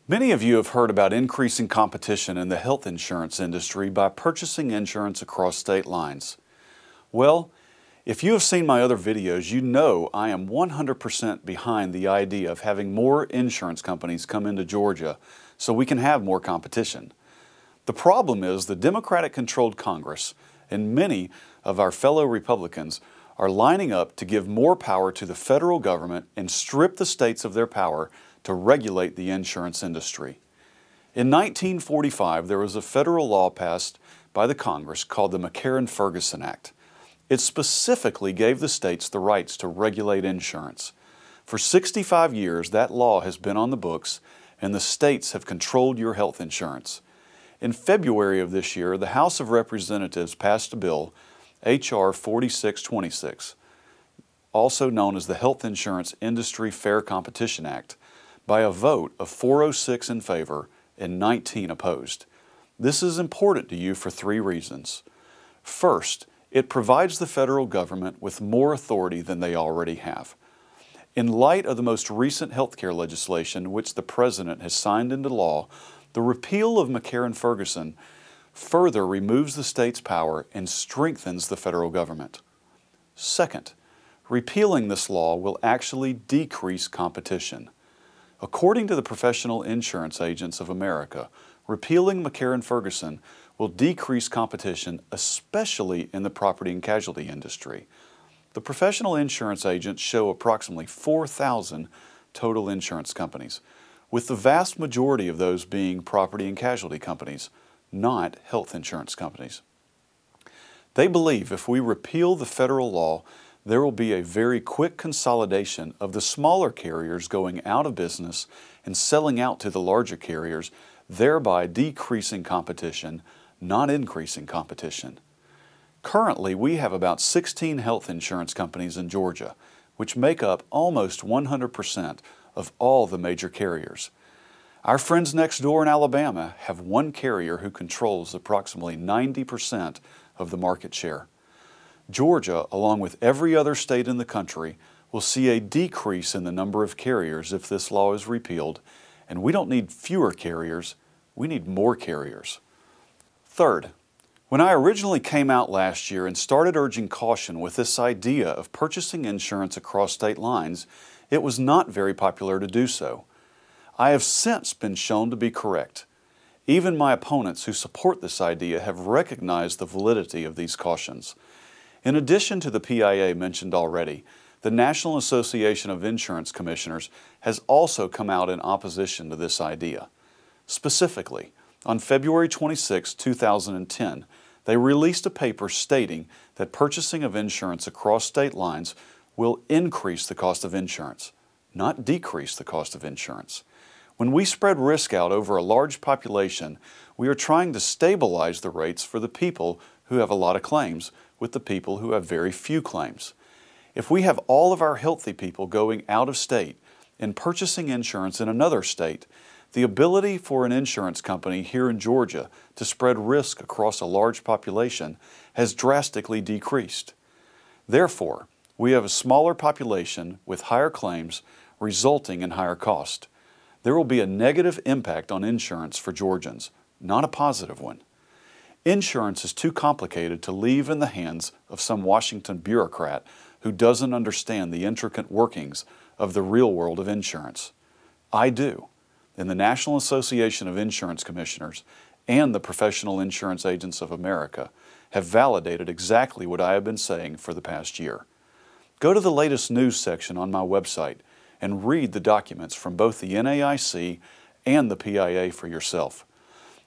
Many of you have heard about increasing competition in the health insurance industry by purchasing insurance across state lines. Well, if you have seen my other videos, you know I am 100% behind the idea of having more insurance companies come into Georgia so we can have more competition. The problem is the Democratic-controlled Congress and many of our fellow Republicans are lining up to give more power to the federal government and strip the states of their power to regulate the insurance industry. In 1945, there was a federal law passed by the Congress called the McCarran-Ferguson Act. It specifically gave the states the rights to regulate insurance. For 65 years, that law has been on the books, and the states have controlled your health insurance. In February of this year, the House of Representatives passed a bill, H.R. 4626, also known as the Health Insurance Industry Fair Competition Act, by a vote of 406 in favor and 19 opposed. This is important to you for three reasons. First, it provides the federal government with more authority than they already have. In light of the most recent healthcare legislation, which the President has signed into law, the repeal of McCarran-Ferguson further removes the state's power and strengthens the federal government. Second, repealing this law will actually decrease competition. According to the Professional Insurance Agents of America, repealing McCarran-Ferguson will decrease competition, especially in the property and casualty industry. The professional insurance agents show approximately 4,000 total insurance companies, with the vast majority of those being property and casualty companies, not health insurance companies. They believe if we repeal the federal law, there will be a very quick consolidation of the smaller carriers going out of business and selling out to the larger carriers, thereby decreasing competition, not increasing competition. Currently, we have about 16 health insurance companies in Georgia, which make up almost 100% of all the major carriers. Our friends next door in Alabama have one carrier who controls approximately 90% of the market share. Georgia, along with every other state in the country, will see a decrease in the number of carriers if this law is repealed, and we don't need fewer carriers, we need more carriers. Third, when I originally came out last year and started urging caution with this idea of purchasing insurance across state lines, it was not very popular to do so. I have since been shown to be correct. Even my opponents who support this idea have recognized the validity of these cautions. In addition to the PIA mentioned already, the National Association of Insurance Commissioners has also come out in opposition to this idea. Specifically, on February 26, 2010, they released a paper stating that purchasing of insurance across state lines will increase the cost of insurance, not decrease the cost of insurance. When we spread risk out over a large population, we are trying to stabilize the rates for the people who have a lot of claims with the people who have very few claims. If we have all of our healthy people going out of state and purchasing insurance in another state, the ability for an insurance company here in Georgia to spread risk across a large population has drastically decreased. Therefore, we have a smaller population with higher claims resulting in higher cost. There will be a negative impact on insurance for Georgians, not a positive one. Insurance is too complicated to leave in the hands of some Washington bureaucrat who doesn't understand the intricate workings of the real world of insurance. I do, and the National Association of Insurance Commissioners and the Professional Insurance Agents of America have validated exactly what I have been saying for the past year. Go to the latest news section on my website and read the documents from both the NAIC and the PIA for yourself.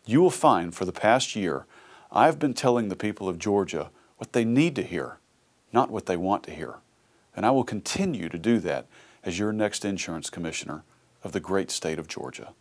You will find for the past year I've been telling the people of Georgia what they need to hear, not what they want to hear. And I will continue to do that as your next insurance commissioner of the great state of Georgia.